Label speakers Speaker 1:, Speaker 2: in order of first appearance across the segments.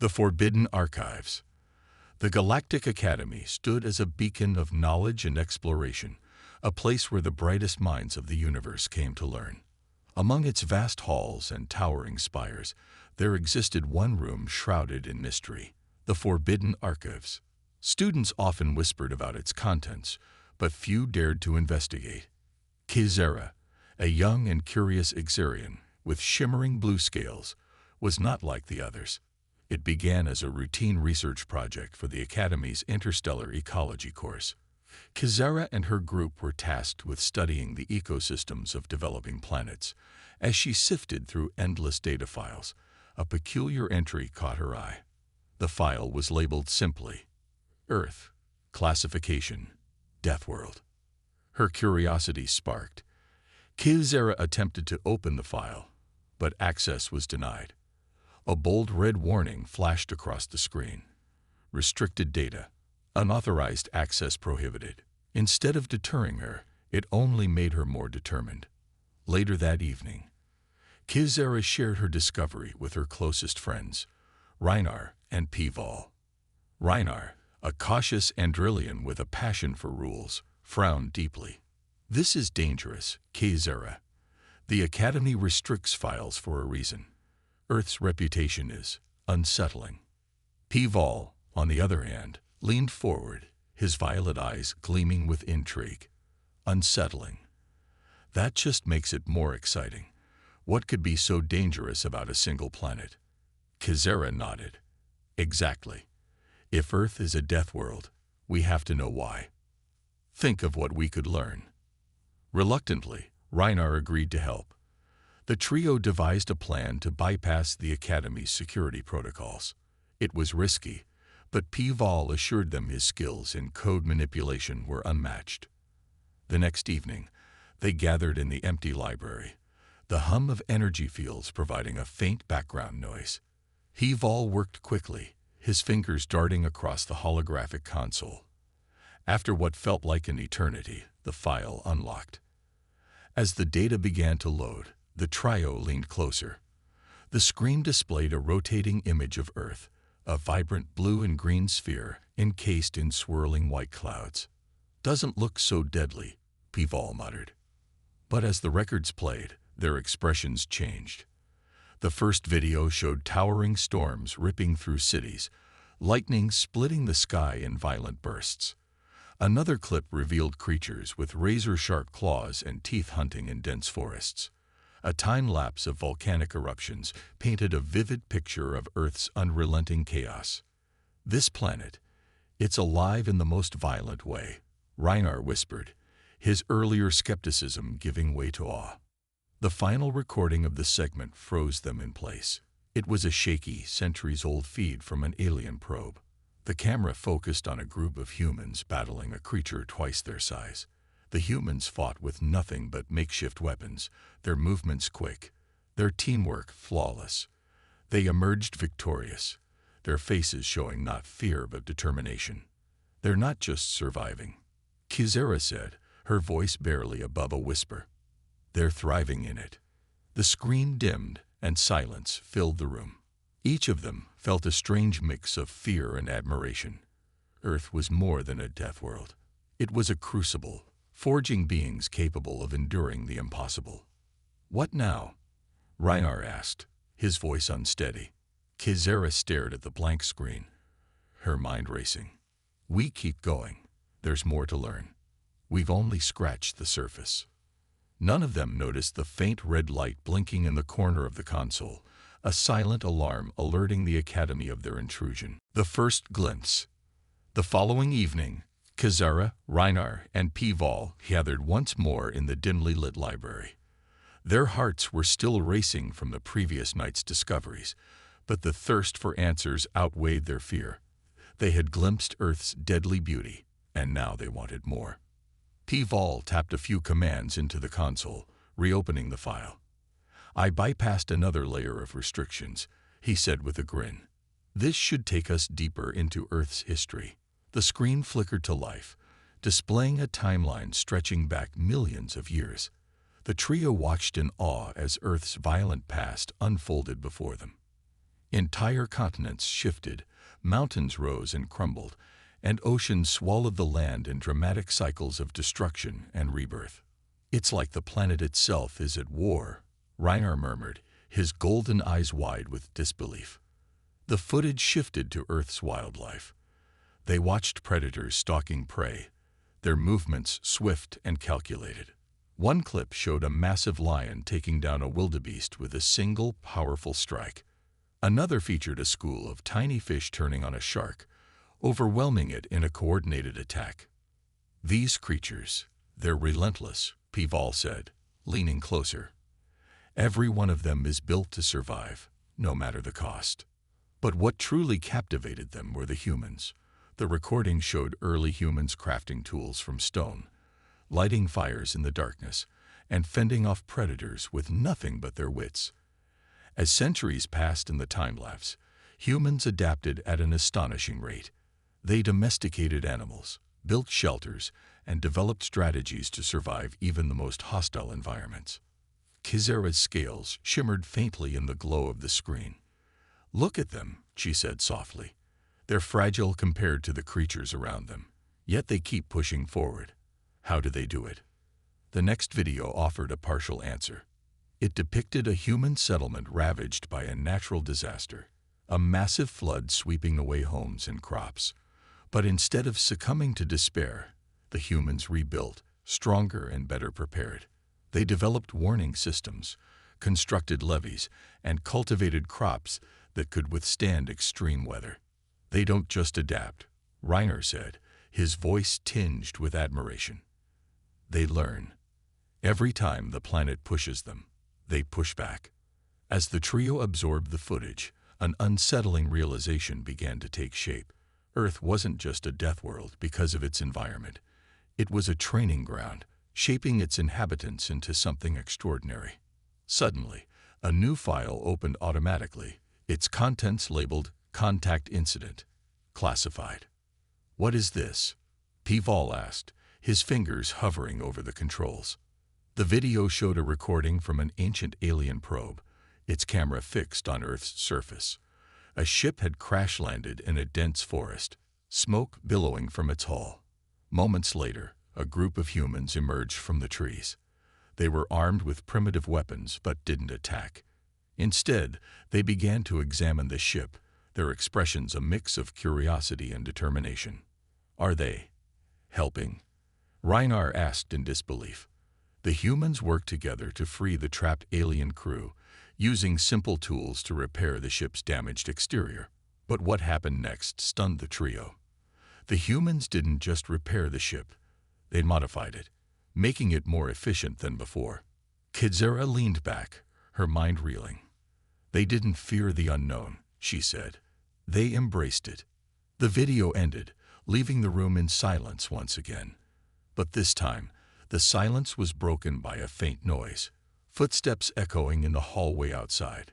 Speaker 1: The Forbidden Archives. The Galactic Academy stood as a beacon of knowledge and exploration, a place where the brightest minds of the universe came to learn. Among its vast halls and towering spires, there existed one room shrouded in mystery, the Forbidden Archives. Students often whispered about its contents, but few dared to investigate. Kizera, a young and curious Ixerian with shimmering blue scales, was not like the others. It began as a routine research project for the Academy's Interstellar Ecology course. Kizera and her group were tasked with studying the ecosystems of developing planets. As she sifted through endless data files, a peculiar entry caught her eye. The file was labeled simply, Earth, Classification, Death World. Her curiosity sparked. Kizera attempted to open the file, but access was denied. A bold red warning flashed across the screen. Restricted data. Unauthorized access prohibited. Instead of deterring her, it only made her more determined. Later that evening, Kizera shared her discovery with her closest friends, Reinar and Pival. Reinar, a cautious Andrillian with a passion for rules, frowned deeply. "This is dangerous, Kizera. The Academy restricts files for a reason. Earth's reputation is unsettling." Pival, on the other hand, leaned forward, his violet eyes gleaming with intrigue. "Unsettling. That just makes it more exciting. What could be so dangerous about a single planet?" Kizera nodded. "Exactly. If Earth is a death world, we have to know why. Think of what we could learn." Reluctantly, Reinar agreed to help. The trio devised a plan to bypass the Academy's security protocols. It was risky, but Pival assured them his skills in code manipulation were unmatched. The next evening, they gathered in the empty library, the hum of energy fields providing a faint background noise. Pival worked quickly, his fingers darting across the holographic console. After what felt like an eternity, the file unlocked. As the data began to load, the trio leaned closer. The screen displayed a rotating image of Earth, a vibrant blue and green sphere encased in swirling white clouds. "Doesn't look so deadly," Pival muttered. But as the records played, their expressions changed. The first video showed towering storms ripping through cities, lightning splitting the sky in violent bursts. Another clip revealed creatures with razor-sharp claws and teeth hunting in dense forests. A time-lapse of volcanic eruptions painted a vivid picture of Earth's unrelenting chaos. "This planet, it's alive in the most violent way," Reinar whispered, his earlier skepticism giving way to awe. The final recording of the segment froze them in place. It was a shaky, centuries-old feed from an alien probe. The camera focused on a group of humans battling a creature twice their size. The humans fought with nothing but makeshift weapons, their movements quick, their teamwork flawless. They emerged victorious, their faces showing not fear but determination. "They're not just surviving," Kizera said, her voice barely above a whisper. "They're thriving in it." The screen dimmed and silence filled the room. Each of them felt a strange mix of fear and admiration. Earth was more than a death world. It was a crucible, forging beings capable of enduring the impossible. "What now?" Reinar asked, his voice unsteady. Kizera stared at the blank screen, her mind racing. "We keep going. There's more to learn. We've only scratched the surface." None of them noticed the faint red light blinking in the corner of the console, a silent alarm alerting the Academy of their intrusion. The first glimpse. The following evening, Kizera, Reinar, and Pival gathered once more in the dimly lit library. Their hearts were still racing from the previous night's discoveries, but the thirst for answers outweighed their fear. They had glimpsed Earth's deadly beauty, and now they wanted more. Pival tapped a few commands into the console, reopening the file. "I bypassed another layer of restrictions," he said with a grin. "This should take us deeper into Earth's history." The screen flickered to life, displaying a timeline stretching back millions of years. The trio watched in awe as Earth's violent past unfolded before them. Entire continents shifted, mountains rose and crumbled, and oceans swallowed the land in dramatic cycles of destruction and rebirth. "It's like the planet itself is at war," Reiner murmured, his golden eyes wide with disbelief. The footage shifted to Earth's wildlife. They watched predators stalking prey, their movements swift and calculated. One clip showed a massive lion taking down a wildebeest with a single powerful strike. Another featured a school of tiny fish turning on a shark, overwhelming it in a coordinated attack. "These creatures, they're relentless," Pival said, leaning closer. "Every one of them is built to survive, no matter the cost." But what truly captivated them were the humans. The recording showed early humans crafting tools from stone, lighting fires in the darkness, and fending off predators with nothing but their wits. As centuries passed in the time-lapse, humans adapted at an astonishing rate. They domesticated animals, built shelters, and developed strategies to survive even the most hostile environments. Kizera's scales shimmered faintly in the glow of the screen. "Look at them," she said softly. "They're fragile compared to the creatures around them, yet they keep pushing forward. How do they do it?" The next video offered a partial answer. It depicted a human settlement ravaged by a natural disaster, a massive flood sweeping away homes and crops. But instead of succumbing to despair, the humans rebuilt, stronger and better prepared. They developed warning systems, constructed levees, and cultivated crops that could withstand extreme weather. "They don't just adapt," Reiner said, his voice tinged with admiration. "They learn. Every time the planet pushes them, they push back." As the trio absorbed the footage, an unsettling realization began to take shape. Earth wasn't just a death world because of its environment. It was a training ground, shaping its inhabitants into something extraordinary. Suddenly, a new file opened automatically, its contents labeled "Contact Incident," classified. "What is this?" Pival asked, his fingers hovering over the controls. The video showed a recording from an ancient alien probe, its camera fixed on Earth's surface. A ship had crash-landed in a dense forest, smoke billowing from its hull. Moments later, a group of humans emerged from the trees. They were armed with primitive weapons but didn't attack. Instead, they began to examine the ship, their expressions a mix of curiosity and determination. "Are they helping?" Reiner asked in disbelief. The humans worked together to free the trapped alien crew, using simple tools to repair the ship's damaged exterior. But what happened next stunned the trio. The humans didn't just repair the ship, they modified it, making it more efficient than before. Kizera leaned back, her mind reeling. "They didn't fear the unknown," she said. "They embraced it." The video ended, leaving the room in silence once again. But this time, the silence was broken by a faint noise, footsteps echoing in the hallway outside.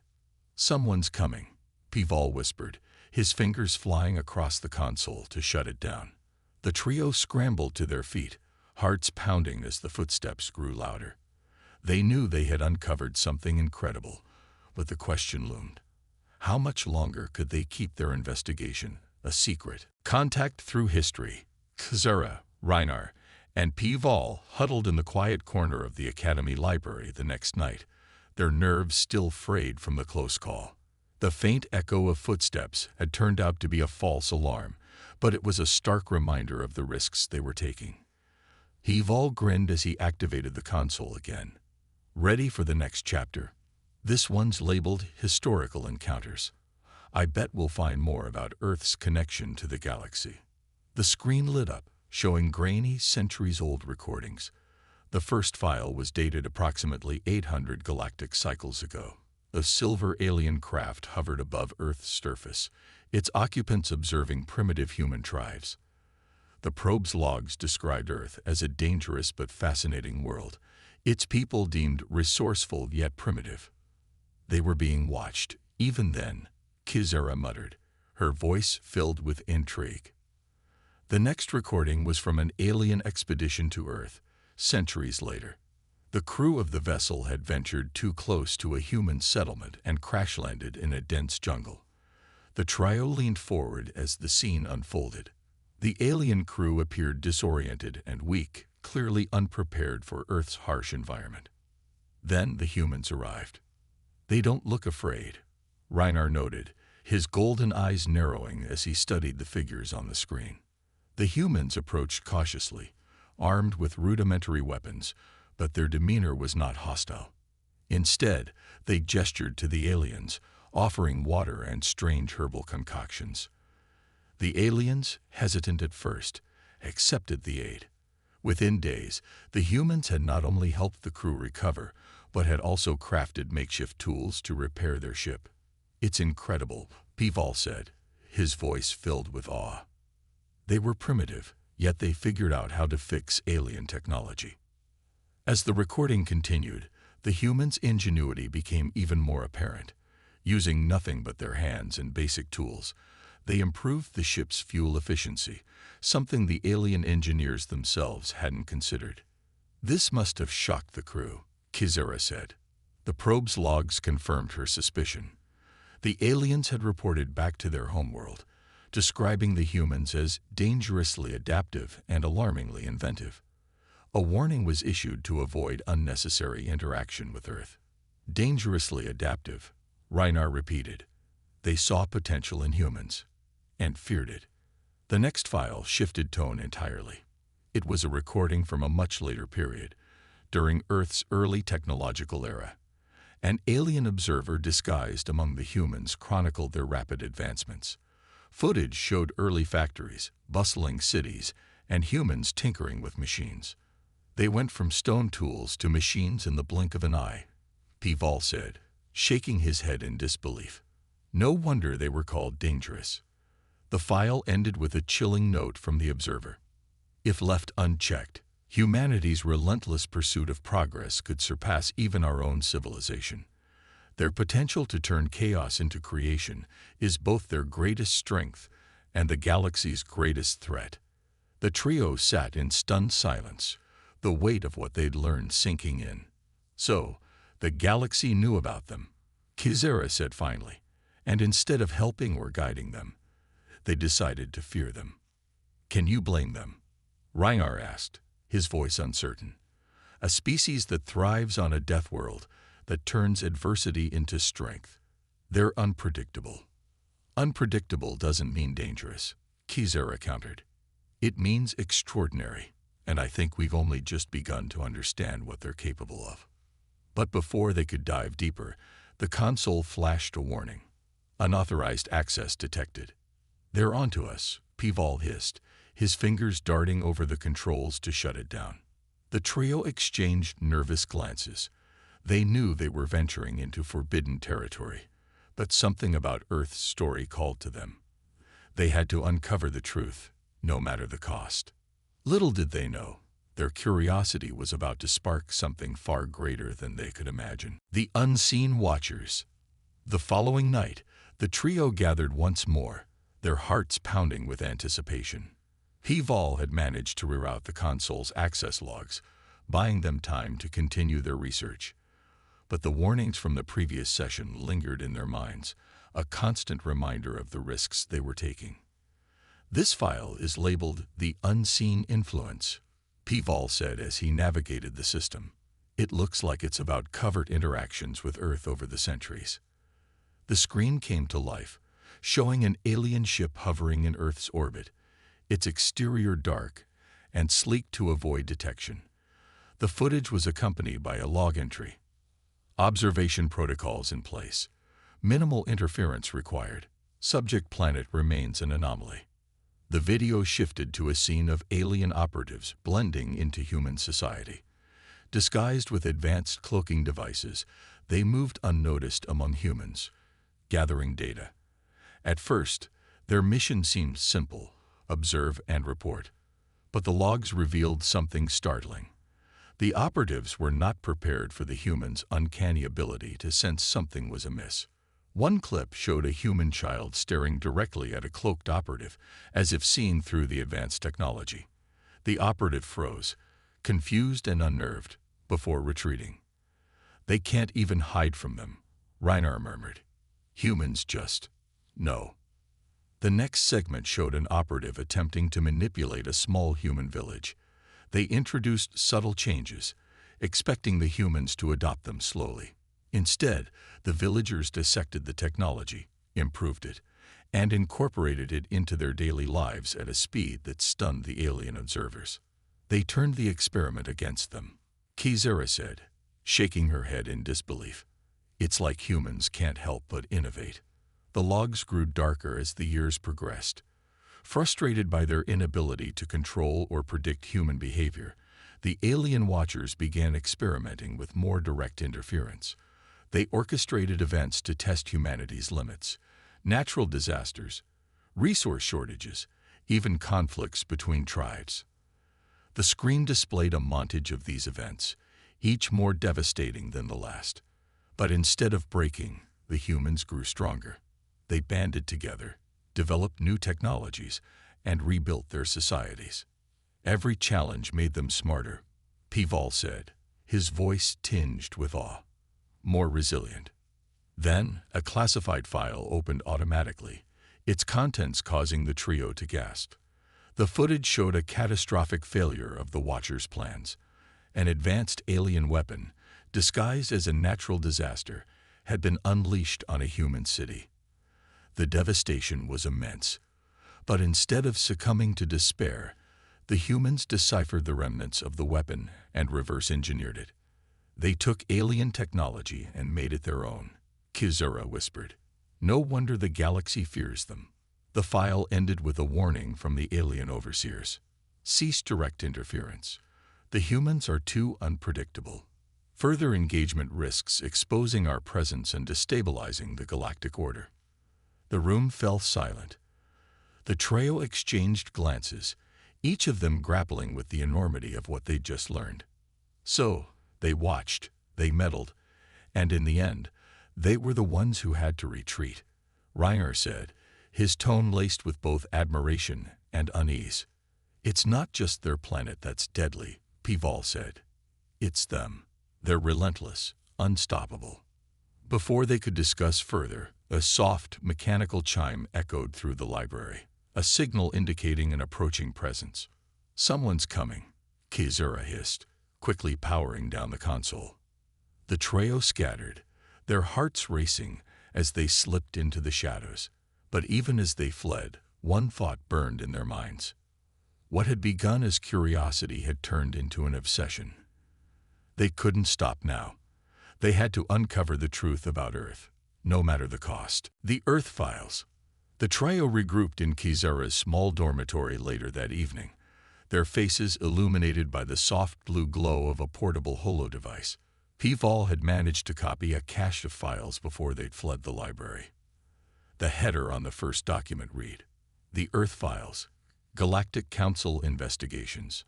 Speaker 1: "Someone's coming," Pival whispered, his fingers flying across the console to shut it down. The trio scrambled to their feet, hearts pounding as the footsteps grew louder. They knew they had uncovered something incredible, but the question loomed. How much longer could they keep their investigation a secret? Contact through history. Kizera, Reiner, and Pival huddled in the quiet corner of the Academy library the next night, their nerves still frayed from the close call. The faint echo of footsteps had turned out to be a false alarm, but it was a stark reminder of the risks they were taking. Pival grinned as he activated the console again. "Ready for the next chapter? This one's labeled Historical Encounters. I bet we'll find more about Earth's connection to the galaxy." The screen lit up, showing grainy, centuries-old recordings. The first file was dated approximately 800 galactic cycles ago. A silver alien craft hovered above Earth's surface, its occupants observing primitive human tribes. The probe's logs described Earth as a dangerous but fascinating world, its people deemed resourceful yet primitive. They were being watched. Even then, Kizera muttered, her voice filled with intrigue. The next recording was from an alien expedition to Earth, centuries later. The crew of the vessel had ventured too close to a human settlement and crash-landed in a dense jungle. The trio leaned forward as the scene unfolded. The alien crew appeared disoriented and weak, clearly unprepared for Earth's harsh environment. Then the humans arrived. "They don't look afraid," Reinar noted, his golden eyes narrowing as he studied the figures on the screen. The humans approached cautiously, armed with rudimentary weapons, but their demeanor was not hostile. Instead, they gestured to the aliens, offering water and strange herbal concoctions. The aliens, hesitant at first, accepted the aid. Within days, the humans had not only helped the crew recover, but had also crafted makeshift tools to repair their ship. "It's incredible," Pival said, his voice filled with awe. They were primitive, yet they figured out how to fix alien technology. As the recording continued, the humans' ingenuity became even more apparent. Using nothing but their hands and basic tools, they improved the ship's fuel efficiency, something the alien engineers themselves hadn't considered. "This must have shocked the crew," Kizera said. The probe's logs confirmed her suspicion. The aliens had reported back to their homeworld, describing the humans as dangerously adaptive and alarmingly inventive. A warning was issued to avoid unnecessary interaction with Earth. "Dangerously adaptive," Reinar repeated. They saw potential in humans and feared it. The next file shifted tone entirely. It was a recording from a much later period, during Earth's early technological era. An alien observer disguised among the humans chronicled their rapid advancements. Footage showed early factories, bustling cities, and humans tinkering with machines. "They went from stone tools to machines in the blink of an eye," Pival said, shaking his head in disbelief. No wonder they were called dangerous. The file ended with a chilling note from the observer. "If left unchecked, humanity's relentless pursuit of progress could surpass even our own civilization. Their potential to turn chaos into creation is both their greatest strength and the galaxy's greatest threat." The trio sat in stunned silence, the weight of what they'd learned sinking in. "So, the galaxy knew about them," Kizera said finally, "and instead of helping or guiding them, they decided to fear them. Can you blame them?" Reinar asked, his voice uncertain. "A species that thrives on a death world, that turns adversity into strength. They're unpredictable." "Unpredictable doesn't mean dangerous," Kizera countered. "It means extraordinary, and I think we've only just begun to understand what they're capable of." But before they could dive deeper, the console flashed a warning. "Unauthorized access detected." "They're onto us," Pival hissed, his fingers darting over the controls to shut it down. The trio exchanged nervous glances. They knew they were venturing into forbidden territory, but something about Earth's story called to them. They had to uncover the truth, no matter the cost. Little did they know, their curiosity was about to spark something far greater than they could imagine. The Unseen Watchers. The following night, the trio gathered once more, their hearts pounding with anticipation. Pival had managed to reroute the console's access logs, buying them time to continue their research. But the warnings from the previous session lingered in their minds, a constant reminder of the risks they were taking. "This file is labeled The Unseen Influence," Pival said as he navigated the system. "It looks like it's about covert interactions with Earth over the centuries." The screen came to life, showing an alien ship hovering in Earth's orbit, its exterior dark and sleek to avoid detection. The footage was accompanied by a log entry. "Observation protocols in place. Minimal interference required. Subject planet remains an anomaly." The video shifted to a scene of alien operatives blending into human society. Disguised with advanced cloaking devices, they moved unnoticed among humans, gathering data. At first, their mission seemed simple: observe and report. But the logs revealed something startling. The operatives were not prepared for the humans' uncanny ability to sense something was amiss. One clip showed a human child staring directly at a cloaked operative, as if seeing through the advanced technology. The operative froze, confused and unnerved, before retreating. "They can't even hide from them," Reinar murmured. "Humans just know." The next segment showed an operative attempting to manipulate a small human village. They introduced subtle changes, expecting the humans to adopt them slowly. Instead, the villagers dissected the technology, improved it, and incorporated it into their daily lives at a speed that stunned the alien observers. They turned the experiment against them, Kizera said, shaking her head in disbelief. It's like humans can't help but innovate. The logs grew darker as the years progressed. Frustrated by their inability to control or predict human behavior, the alien watchers began experimenting with more direct interference. They orchestrated events to test humanity's limits: natural disasters, resource shortages, even conflicts between tribes. The screen displayed a montage of these events, each more devastating than the last. But instead of breaking, the humans grew stronger. They banded together, developed new technologies, and rebuilt their societies. Every challenge made them smarter, Pival said, his voice tinged with awe. More resilient. Then, a classified file opened automatically, its contents causing the trio to gasp. The footage showed a catastrophic failure of the Watchers' plans. An advanced alien weapon, disguised as a natural disaster, had been unleashed on a human city. The devastation was immense, but instead of succumbing to despair, the humans deciphered the remnants of the weapon and reverse-engineered it. They took alien technology and made it their own, Kizura whispered. No wonder the galaxy fears them. The file ended with a warning from the alien overseers. Cease direct interference. The humans are too unpredictable. Further engagement risks exposing our presence and destabilizing the galactic order. The room fell silent. The trio exchanged glances, each of them grappling with the enormity of what they'd just learned. So, they watched, they meddled, and in the end, they were the ones who had to retreat, Reiner said, his tone laced with both admiration and unease. It's not just their planet that's deadly, Pival said. It's them. They're relentless, unstoppable. Before they could discuss further, a soft, mechanical chime echoed through the library, a signal indicating an approaching presence. Someone's coming, Kizura hissed, quickly powering down the console. The trio scattered, their hearts racing as they slipped into the shadows. But even as they fled, one thought burned in their minds. What had begun as curiosity had turned into an obsession. They couldn't stop now. They had to uncover the truth about Earth, no matter the cost. The Earth Files. The trio regrouped in Kizura's small dormitory later that evening, their faces illuminated by the soft blue glow of a portable holo device. Pival had managed to copy a cache of files before they'd fled the library. The header on the first document read, "The Earth Files, Galactic Council Investigations."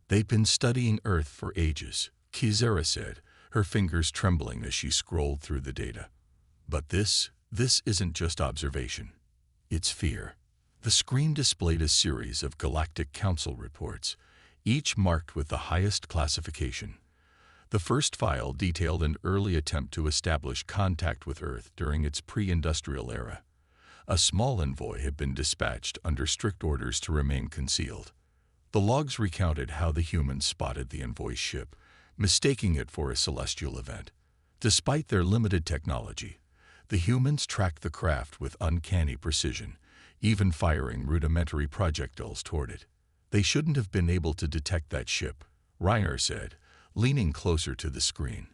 Speaker 1: They'd been studying Earth for ages, Kizura said, her fingers trembling as she scrolled through the data. But this isn't just observation. It's fear. The screen displayed a series of Galactic Council reports, each marked with the highest classification. The first file detailed an early attempt to establish contact with Earth during its pre-industrial era. A small envoy had been dispatched under strict orders to remain concealed. The logs recounted how the humans spotted the envoy's ship, mistaking it for a celestial event. Despite their limited technology, the humans tracked the craft with uncanny precision, even firing rudimentary projectiles toward it. They shouldn't have been able to detect that ship, Reiner said, leaning closer to the screen,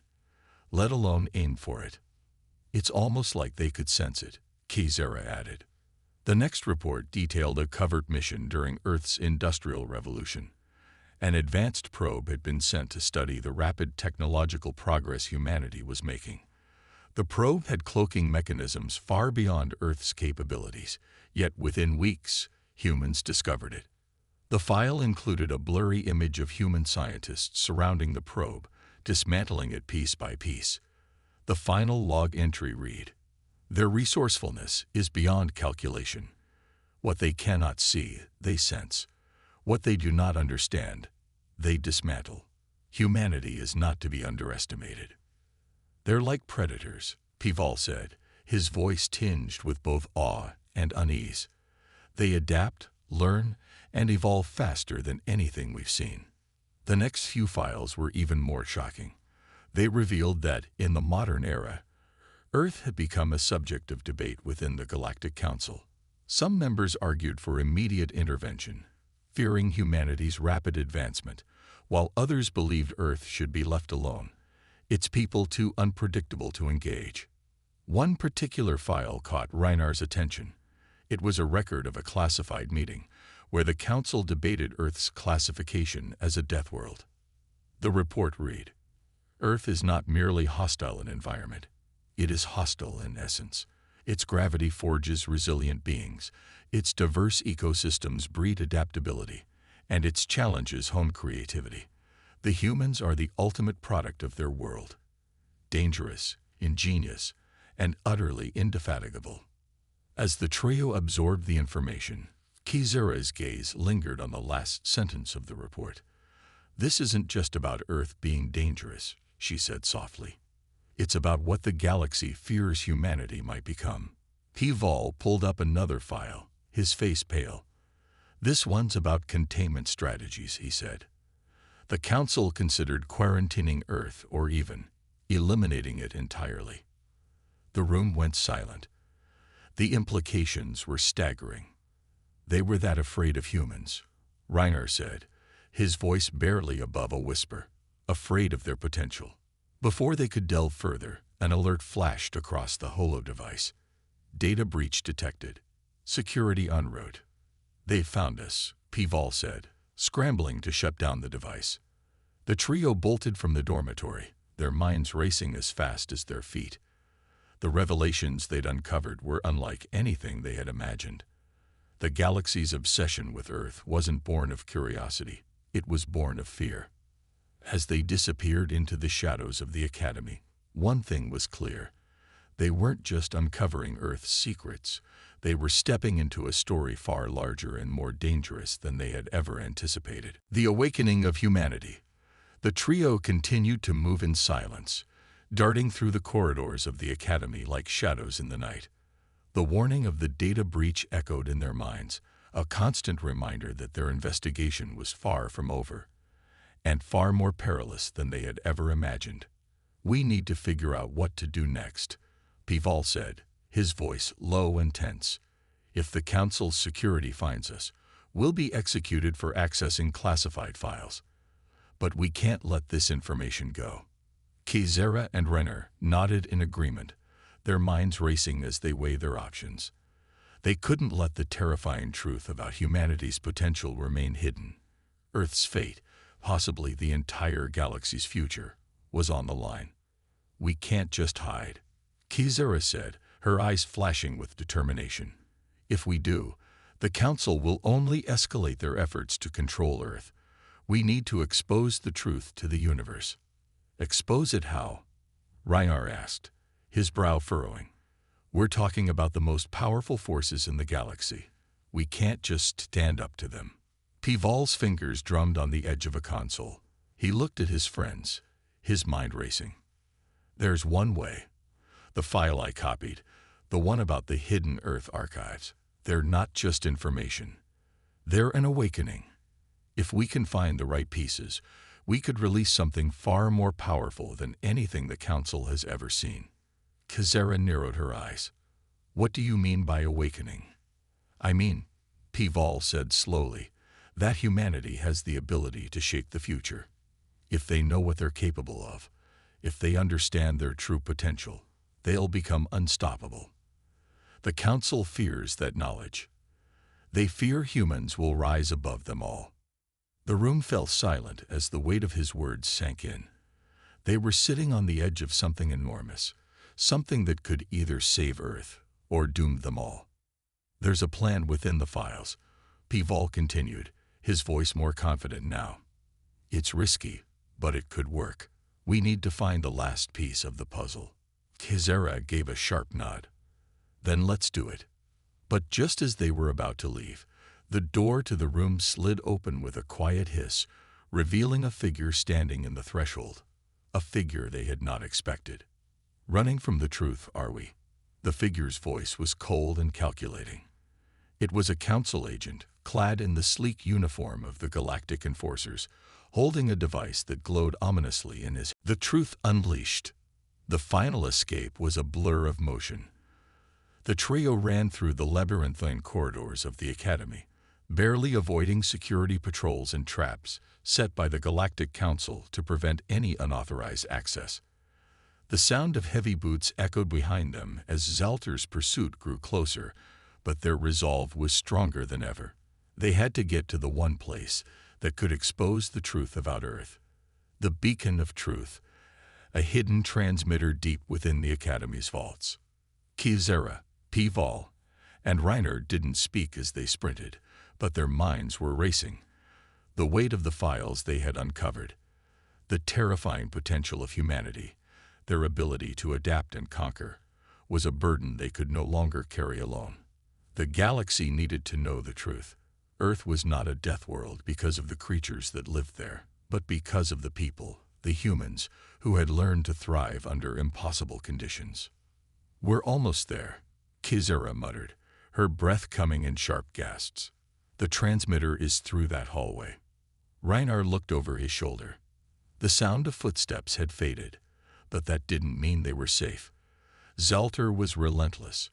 Speaker 1: let alone aim for it. It's almost like they could sense it, Kizura added. The next report detailed a covert mission during Earth's Industrial Revolution. An advanced probe had been sent to study the rapid technological progress humanity was making. The probe had cloaking mechanisms far beyond Earth's capabilities, yet within weeks, humans discovered it. The file included a blurry image of human scientists surrounding the probe, dismantling it piece by piece. The final log entry read, "Their resourcefulness is beyond calculation. What they cannot see, they sense. What they do not understand, they dismantle. Humanity is not to be underestimated." "They're like predators," Pival said, his voice tinged with both awe and unease. They adapt, learn, and evolve faster than anything we've seen. The next few files were even more shocking. They revealed that, in the modern era, Earth had become a subject of debate within the Galactic Council. Some members argued for immediate intervention, fearing humanity's rapid advancement, while others believed Earth should be left alone, its people too unpredictable to engage. One particular file caught Reinar's attention. It was a record of a classified meeting, where the Council debated Earth's classification as a death world. The report read, "Earth is not merely hostile in environment. It is hostile in essence. Its gravity forges resilient beings, its diverse ecosystems breed adaptability, and its challenges hone creativity. The humans are the ultimate product of their world. Dangerous, ingenious, and utterly indefatigable." As the trio absorbed the information, Kizera's gaze lingered on the last sentence of the report. "This isn't just about Earth being dangerous," she said softly. "It's about what the galaxy fears humanity might become." Pival pulled up another file, his face pale. "This one's about containment strategies," he said. "The Council considered quarantining Earth or even eliminating it entirely." The room went silent. The implications were staggering. "They were that afraid of humans," Reinar said, his voice barely above a whisper, "afraid of their potential." Before they could delve further, an alert flashed across the holo device. "Data breach detected. Security en route." "They've found us," Pival said, scrambling to shut down the device. The trio bolted from the dormitory, their minds racing as fast as their feet. The revelations they'd uncovered were unlike anything they had imagined. The galaxy's obsession with Earth wasn't born of curiosity, it was born of fear. As they disappeared into the shadows of the Academy, one thing was clear. They weren't just uncovering Earth's secrets, they were stepping into a story far larger and more dangerous than they had ever anticipated. The awakening of humanity. The trio continued to move in silence, darting through the corridors of the Academy like shadows in the night. The warning of the data breach echoed in their minds, a constant reminder that their investigation was far from over, and far more perilous than they had ever imagined. "We need to figure out what to do next," Pival said, his voice low and tense. "If the Council's security finds us, we'll be executed for accessing classified files. But we can't let this information go." Kizera and Renner nodded in agreement, their minds racing as they weighed their options. They couldn't let the terrifying truth about humanity's potential remain hidden. Earth's fate, possibly the entire galaxy's future, was on the line. "We can't just hide," Kizera said, her eyes flashing with determination. "If we do, the Council will only escalate their efforts to control Earth. We need to expose the truth to the universe." "Expose it how?" Reinar asked, his brow furrowing. "We're talking about the most powerful forces in the galaxy. We can't just stand up to them." Pival's fingers drummed on the edge of a console. He looked at his friends, his mind racing. "There's one way. The file I copied, the one about the hidden Earth archives. They're not just information. They're an awakening. If we can find the right pieces, we could release something far more powerful than anything the Council has ever seen." Kizera narrowed her eyes. "What do you mean by awakening?" "I mean," Pival said slowly, "that humanity has the ability to shape the future. If they know what they're capable of, if they understand their true potential, they'll become unstoppable. The Council fears that knowledge. They fear humans will rise above them all." The room fell silent as the weight of his words sank in. They were sitting on the edge of something enormous, something that could either save Earth or doom them all. "There's a plan within the files," Pival continued, his voice more confident now. "It's risky, but it could work. We need to find the last piece of the puzzle." Kizera gave a sharp nod. "Then let's do it." But just as they were about to leave, the door to the room slid open with a quiet hiss, revealing a figure standing in the threshold, a figure they had not expected. "Running from the truth, are we?" The figure's voice was cold and calculating. It was a council agent, clad in the sleek uniform of the Galactic Enforcers, holding a device that glowed ominously in his. The truth unleashed. The final escape was a blur of motion. The trio ran through the labyrinthine corridors of the Academy, barely avoiding security patrols and traps set by the Galactic Council to prevent any unauthorized access. The sound of heavy boots echoed behind them as Zalter's pursuit grew closer, but their resolve was stronger than ever. They had to get to the one place that could expose the truth about Earth. The beacon of truth, a hidden transmitter deep within the Academy's vaults. Kizera, Pival, and Reiner didn't speak as they sprinted, but their minds were racing. The weight of the files they had uncovered, the terrifying potential of humanity, their ability to adapt and conquer, was a burden they could no longer carry alone. The galaxy needed to know the truth. Earth was not a death world because of the creatures that lived there, but because of the people, the humans, who had learned to thrive under impossible conditions. "We're almost there," Kizera muttered, her breath coming in sharp gasps. "The transmitter is through that hallway." Reiner looked over his shoulder. The sound of footsteps had faded, but that didn't mean they were safe. Zalter was relentless.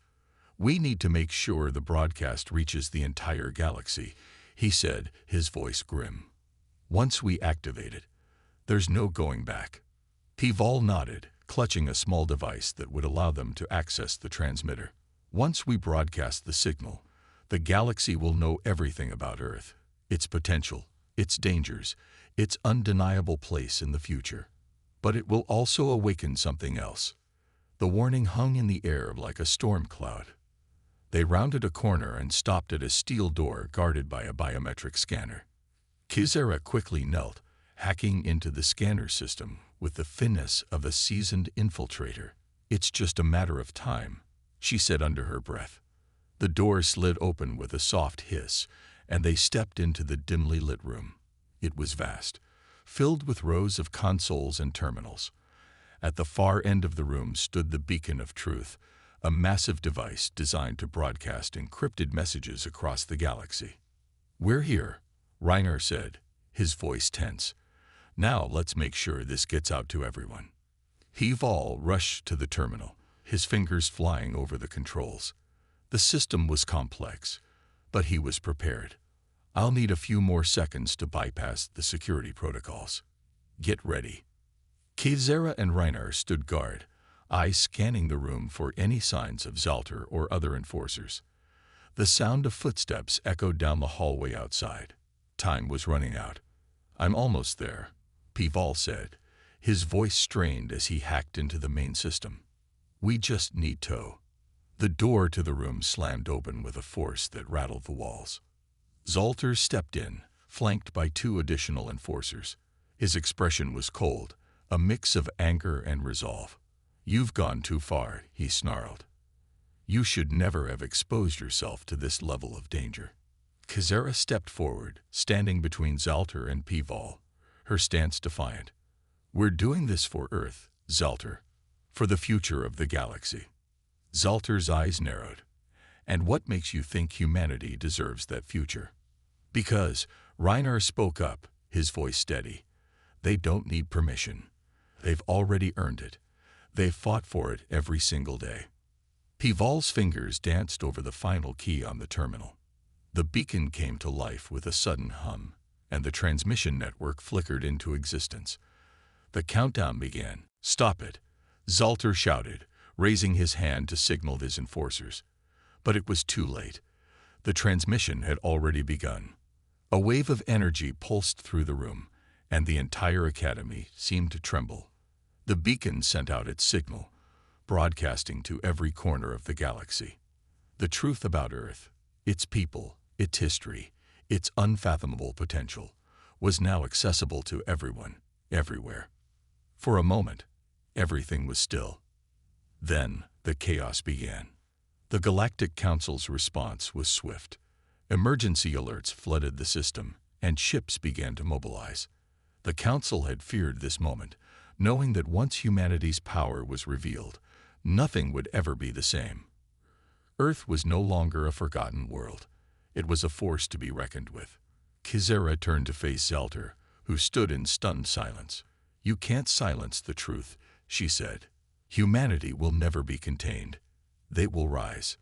Speaker 1: "We need to make sure the broadcast reaches the entire galaxy," he said, his voice grim. "Once we activate it, there's no going back." Pival nodded, clutching a small device that would allow them to access the transmitter. "Once we broadcast the signal, the galaxy will know everything about Earth, its potential, its dangers, its undeniable place in the future. But it will also awaken something else." The warning hung in the air like a storm cloud. They rounded a corner and stopped at a steel door guarded by a biometric scanner. Kizera quickly knelt, hacking into the scanner system with the finesse of a seasoned infiltrator. "It's just a matter of time," she said under her breath. The door slid open with a soft hiss, and they stepped into the dimly lit room. It was vast, filled with rows of consoles and terminals. At the far end of the room stood the Beacon of Truth, a massive device designed to broadcast encrypted messages across the galaxy. "We're here," Reiner said, his voice tense. "Now let's make sure this gets out to everyone." Pival rushed to the terminal, his fingers flying over the controls. The system was complex, but he was prepared. "I'll need a few more seconds to bypass the security protocols. Get ready." Kizera and Reiner stood guard, eyes scanning the room for any signs of Zalter or other enforcers. The sound of footsteps echoed down the hallway outside. Time was running out. "I'm almost there," Pival said, his voice strained as he hacked into the main system. "We just need to." The door to the room slammed open with a force that rattled the walls. Zalter stepped in, flanked by 2 additional enforcers. His expression was cold, a mix of anger and resolve. "You've gone too far," he snarled. "You should never have exposed yourself to this level of danger." Kizera stepped forward, standing between Zalter and Pival, her stance defiant. "We're doing this for Earth, Zalter, for the future of the galaxy." Zalter's eyes narrowed. "And what makes you think humanity deserves that future?" "Because," Reiner spoke up, his voice steady, "they don't need permission. They've already earned it. They've fought for it every single day." Pival's fingers danced over the final key on the terminal. The beacon came to life with a sudden hum, and the transmission network flickered into existence. The countdown began. "Stop it," Zalter shouted, raising his hand to signal his enforcers. But it was too late. The transmission had already begun. A wave of energy pulsed through the room, and the entire Academy seemed to tremble. The beacon sent out its signal, broadcasting to every corner of the galaxy. The truth about Earth, its people, its history, its unfathomable potential, was now accessible to everyone, everywhere. For a moment, everything was still. Then, the chaos began. The Galactic Council's response was swift. Emergency alerts flooded the system, and ships began to mobilize. The Council had feared this moment, knowing that once humanity's power was revealed, nothing would ever be the same. Earth was no longer a forgotten world. It was a force to be reckoned with. Kizera turned to face Zelter, who stood in stunned silence. "You can't silence the truth," she said. "Humanity will never be contained. They will rise."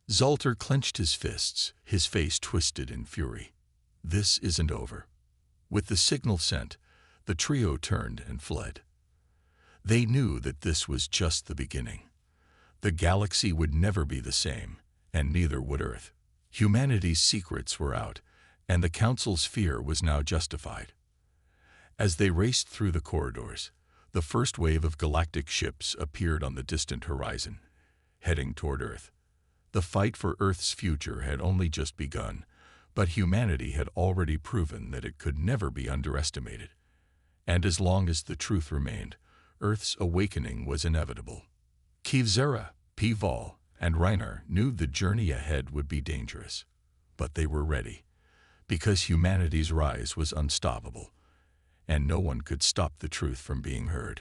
Speaker 1: Zelter clenched his fists, his face twisted in fury. "This isn't over." With the signal sent, the trio turned and fled. They knew that this was just the beginning. The galaxy would never be the same, and neither would Earth. Humanity's secrets were out, and the Council's fear was now justified. As they raced through the corridors, the first wave of galactic ships appeared on the distant horizon, heading toward Earth. The fight for Earth's future had only just begun, but humanity had already proven that it could never be underestimated. And as long as the truth remained, Earth's awakening was inevitable. Kivzera, Pival, and Reiner knew the journey ahead would be dangerous. But they were ready, because humanity's rise was unstoppable, and no one could stop the truth from being heard.